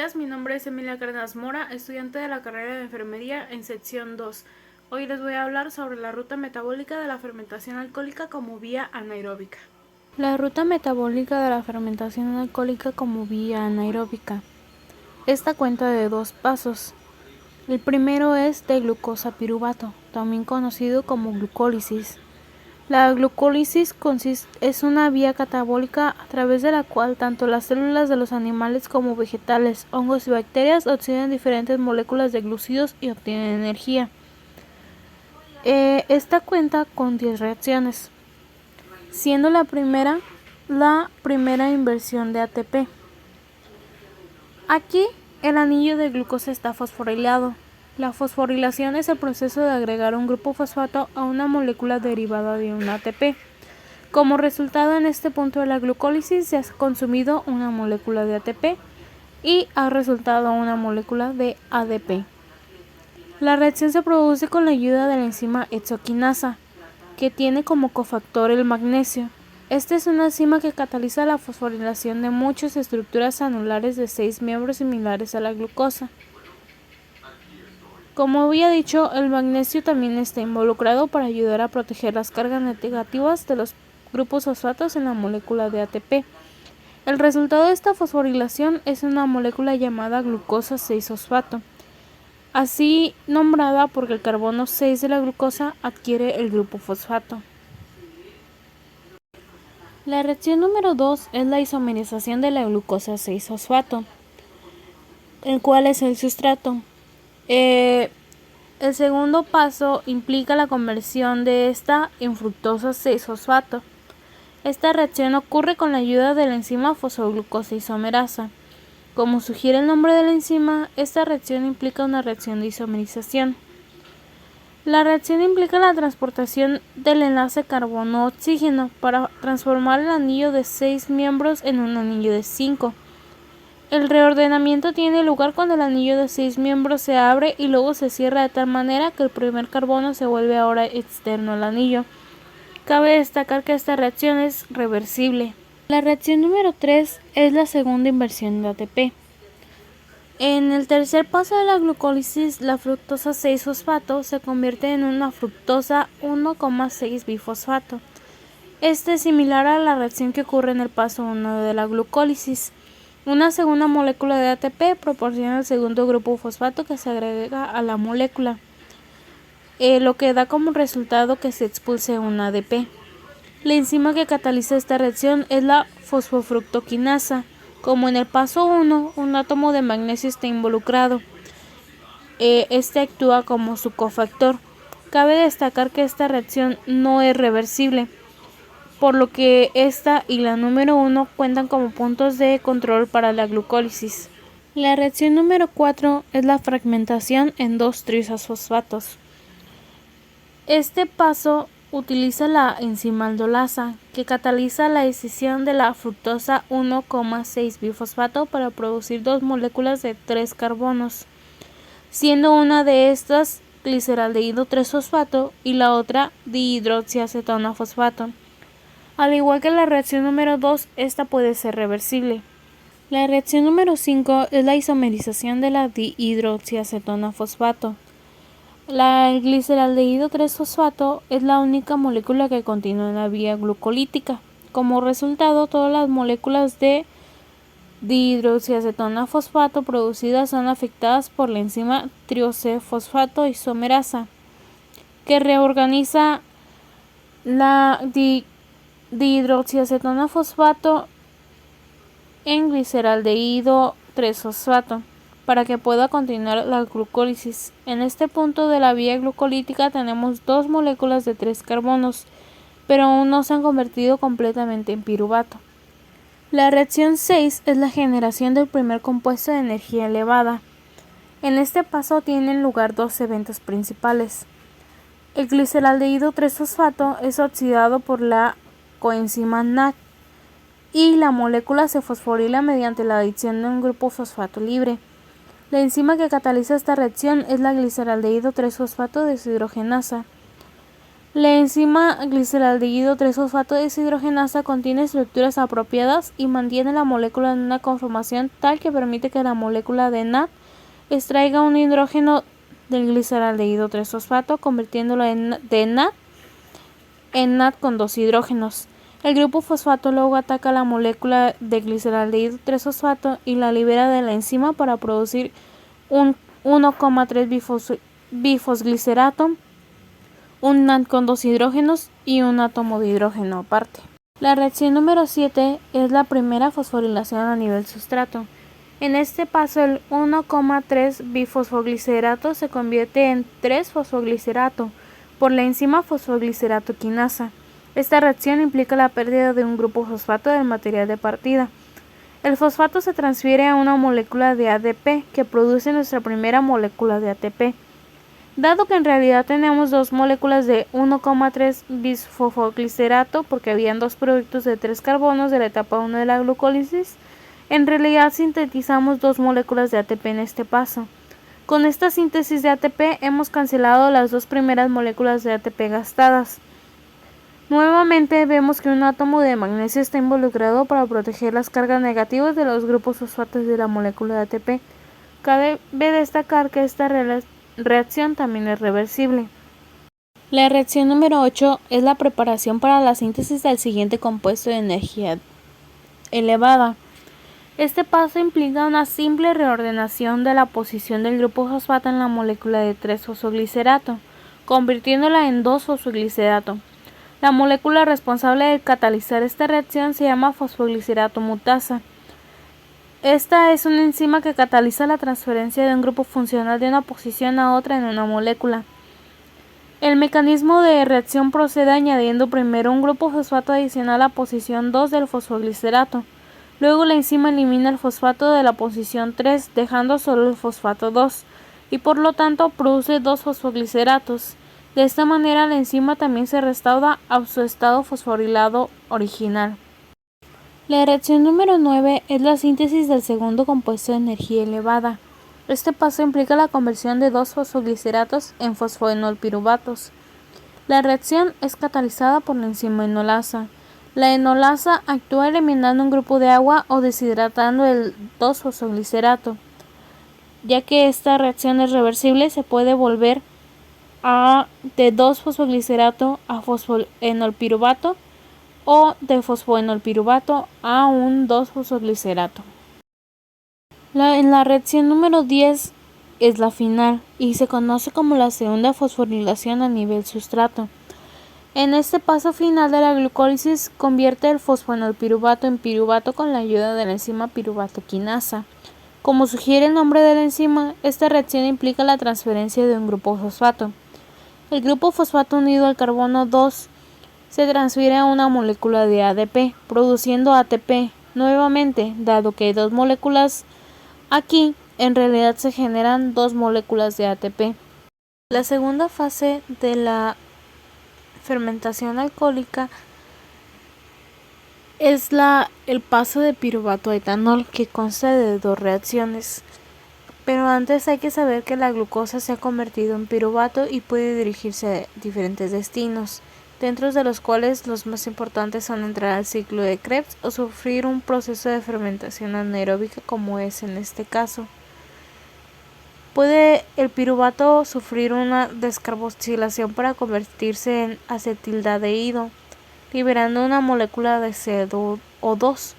días, mi nombre es Emilia Cárdenas Mora, estudiante de la carrera de enfermería en sección 2. Hoy les voy a hablar sobre la ruta metabólica de la fermentación alcohólica como vía anaeróbica. La ruta metabólica de la fermentación alcohólica como vía anaeróbica. Esta cuenta de dos pasos. El primero es de glucosa piruvato, también conocido como glucólisis. La glucólisis es una vía catabólica a través de la cual tanto las células de los animales como vegetales, hongos y bacterias oxidan diferentes moléculas de glúcidos y obtienen energía. Esta cuenta con 10 reacciones, siendo la primera inversión de ATP. Aquí el anillo de glucosa está fosforilado. La fosforilación es el proceso de agregar un grupo fosfato a una molécula derivada de un ATP. Como resultado, en este punto de la glucólisis se ha consumido una molécula de ATP y ha resultado una molécula de ADP. La reacción se produce con la ayuda de la enzima hexoquinasa, que tiene como cofactor el magnesio. Esta es una enzima que cataliza la fosforilación de muchas estructuras anulares de 6 miembros similares a la glucosa. Como había dicho, el magnesio también está involucrado para ayudar a proteger las cargas negativas de los grupos fosfatos en la molécula de ATP. El resultado de esta fosforilación es una molécula llamada glucosa 6-fosfato, así nombrada porque el carbono 6 de la glucosa adquiere el grupo fosfato. La reacción número 2 es la isomerización de la glucosa 6-fosfato, el cual es el sustrato. El segundo paso implica la conversión de esta en fructosa 6-fosfato. Esta reacción ocurre con la ayuda de la enzima fosfoglucosa isomerasa. Como sugiere el nombre de la enzima, esta reacción implica una reacción de isomerización. La reacción implica la transportación del enlace carbono-oxígeno para transformar el anillo de 6 miembros en un anillo de 5. El reordenamiento tiene lugar cuando el anillo de 6 miembros se abre y luego se cierra de tal manera que el primer carbono se vuelve ahora externo al anillo. Cabe destacar que esta reacción es reversible. La reacción número 3 es la segunda inversión de ATP. En el tercer paso de la glucólisis, la fructosa 6-fosfato se convierte en una fructosa 1,6-bifosfato. Este es similar a la reacción que ocurre en el paso 1 de la glucólisis. Una segunda molécula de ATP proporciona el segundo grupo fosfato que se agrega a la molécula, lo que da como resultado que se expulse un ADP. La enzima que cataliza esta reacción es la fosfofructoquinasa. Como en el paso 1, un átomo de magnesio está involucrado. Este actúa como su cofactor. Cabe destacar que esta reacción no es reversible, por lo que esta y la número 1 cuentan como puntos de control para la glucólisis. La reacción número 4 es la fragmentación en 2 triazofosfatos. Este paso utiliza la enzima aldolasa, que cataliza la escisión de la fructosa 1,6-bifosfato para producir 2 moléculas de 3 carbonos, siendo una de estas gliceraldehído 3-fosfato y la otra dihidroxiacetona fosfato. Al igual que la reacción número 2, esta puede ser reversible. La reacción número 5 es la isomerización de la dihidroxiacetona fosfato. La gliceraldehído 3-fosfato es la única molécula que continúa en la vía glucolítica. Como resultado, todas las moléculas de dihidroxiacetona fosfato producidas son afectadas por la enzima triose-fosfato isomerasa, que reorganiza la dihidroxiacetona fosfato en gliceraldehído 3-fosfato para que pueda continuar la glucólisis. En este punto de la vía glucolítica tenemos 2 moléculas de 3 carbonos, pero aún no se han convertido completamente en piruvato. La reacción 6 es la generación del primer compuesto de energía elevada. En este paso tienen lugar 2 eventos principales. El gliceraldehído 3-fosfato es oxidado por la coenzima NAD y la molécula se fosforila mediante la adición de un grupo fosfato libre. La enzima que cataliza esta reacción es la gliceraldehído 3-fosfato deshidrogenasa. La enzima gliceraldehído 3-fosfato deshidrogenasa contiene estructuras apropiadas y mantiene la molécula en una conformación tal que permite que la molécula de NAD extraiga un hidrógeno del gliceraldehído 3-fosfato, convirtiéndolo de NAD en NAD con dos hidrógenos. El grupo fosfato luego ataca la molécula de gliceraldehído 3-fosfato y la libera de la enzima para producir un 1,3 bifosglicerato, un NAD con dos hidrógenos y un átomo de hidrógeno aparte. La reacción número 7 es la primera fosforilación a nivel sustrato. En este paso el 1,3 bifosfoglicerato se convierte en 3-fosfoglicerato por la enzima fosfoglicerato quinasa. Esta reacción implica la pérdida de un grupo fosfato del material de partida. El fosfato se transfiere a una molécula de ADP que produce nuestra primera molécula de ATP. Dado que en realidad tenemos dos moléculas de 1,3 bisfosfoglicerato porque habían dos productos de 3 carbonos de la etapa 1 de la glucólisis, en realidad sintetizamos dos moléculas de ATP en este paso. Con esta síntesis de ATP hemos cancelado las dos primeras moléculas de ATP gastadas. Nuevamente vemos que un átomo de magnesio está involucrado para proteger las cargas negativas de los grupos fosfatos de la molécula de ATP. Cabe destacar que esta reacción también es reversible. La reacción número 8 es la preparación para la síntesis del siguiente compuesto de energía elevada. Este paso implica una simple reordenación de la posición del grupo fosfato en la molécula de 3-fosfoglicerato, convirtiéndola en 2-fosfoglicerato. La molécula responsable de catalizar esta reacción se llama fosfoglicerato mutasa. Esta es una enzima que cataliza la transferencia de un grupo funcional de una posición a otra en una molécula. El mecanismo de reacción procede añadiendo primero un grupo fosfato adicional a posición 2 del fosfoglicerato. Luego la enzima elimina el fosfato de la posición 3, dejando solo el fosfato 2, y por lo tanto produce 2 fosfogliceratos. De esta manera la enzima también se restaura a su estado fosforilado original. La reacción número 9 es la síntesis del segundo compuesto de energía elevada. Este paso implica la conversión de 2 fosfogliceratos en fosfoenolpiruvatos. La reacción es catalizada por la enzima enolasa. La enolasa actúa eliminando un grupo de agua o deshidratando el 2-fosfoglicerato. Ya que esta reacción es reversible, se puede volver de 2-fosfoglicerato a fosfoenolpiruvato o de fosfoenolpiruvato a un 2-fosfoglicerato. En la reacción número 10 es la final y se conoce como la segunda fosforilación a nivel sustrato. En este paso final de la glucólisis convierte el fosfoenolpiruvato en piruvato con la ayuda de la enzima piruvato quinasa. Como sugiere el nombre de la enzima, esta reacción implica la transferencia de un grupo fosfato. El grupo fosfato unido al carbono 2 se transfiere a una molécula de ADP, produciendo ATP. Nuevamente, dado que hay dos moléculas aquí, en realidad se generan dos moléculas de ATP. La segunda fase de la fermentación alcohólica es el paso de piruvato a etanol, que consta de dos reacciones. Pero antes hay que saber que la glucosa se ha convertido en piruvato y puede dirigirse a diferentes destinos, dentro de los cuales los más importantes son entrar al ciclo de Krebs o sufrir un proceso de fermentación anaeróbica como es en este caso. Puede el piruvato sufrir una descarboxilación para convertirse en acetildehído, liberando una molécula de CO2.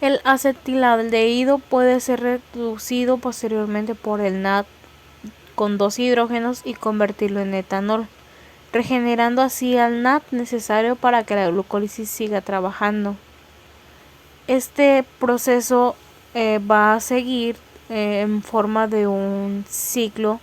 El acetildehído puede ser reducido posteriormente por el NAD con dos hidrógenos y convertirlo en etanol, regenerando así al NAD necesario para que la glucólisis siga trabajando. Este proceso va a seguir en forma de un ciclo,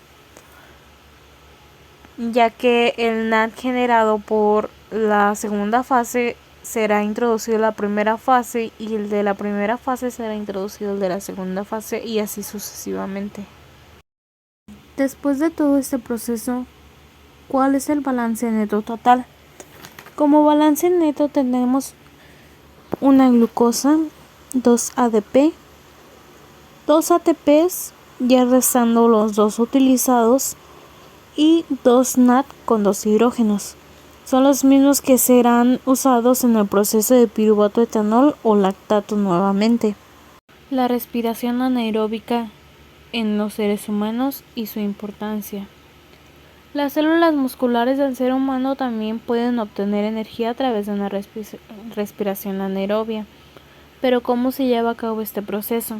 ya que el NAD generado por la segunda fase será introducido en la primera fase y el de la primera fase será introducido el de la segunda fase y así sucesivamente. Después de todo este proceso, ¿cuál es el balance neto total? Como balance neto tenemos una glucosa, 2 ADP, 2 ATPs, ya restando los dos utilizados, y 2 NAD con 2 hidrógenos. Son los mismos que serán usados en el proceso de piruvato etanol o lactato nuevamente. La respiración anaeróbica en los seres humanos y su importancia. Las células musculares del ser humano también pueden obtener energía a través de una respiración anaerobia. Pero ¿cómo se lleva a cabo este proceso?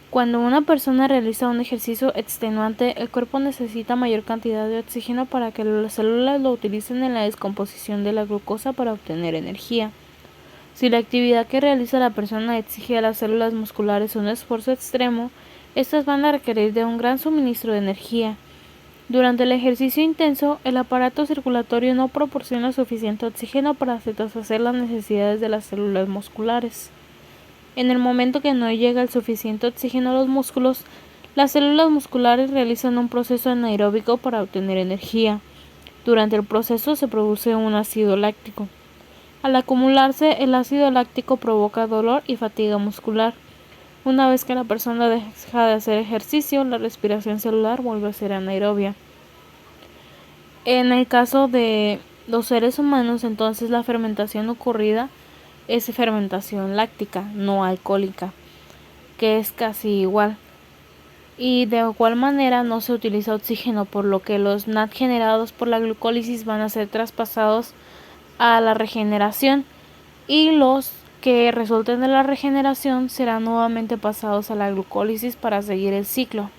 Cuando una persona realiza un ejercicio extenuante, el cuerpo necesita mayor cantidad de oxígeno para que las células lo utilicen en la descomposición de la glucosa para obtener energía. Si la actividad que realiza la persona exige a las células musculares un esfuerzo extremo, estas van a requerir de un gran suministro de energía. Durante el ejercicio intenso, el aparato circulatorio no proporciona suficiente oxígeno para satisfacer las necesidades de las células musculares. En el momento que no llega el suficiente oxígeno a los músculos, las células musculares realizan un proceso anaeróbico para obtener energía. Durante el proceso se produce un ácido láctico. Al acumularse, el ácido láctico provoca dolor y fatiga muscular. Una vez que la persona deja de hacer ejercicio, la respiración celular vuelve a ser anaerobia. En el caso de los seres humanos, entonces la fermentación ocurrida es fermentación láctica, no alcohólica, que es casi igual. Y de igual manera no se utiliza oxígeno, por lo que los NAD generados por la glucólisis van a ser traspasados a la regeneración y los que resulten de la regeneración serán nuevamente pasados a la glucólisis para seguir el ciclo.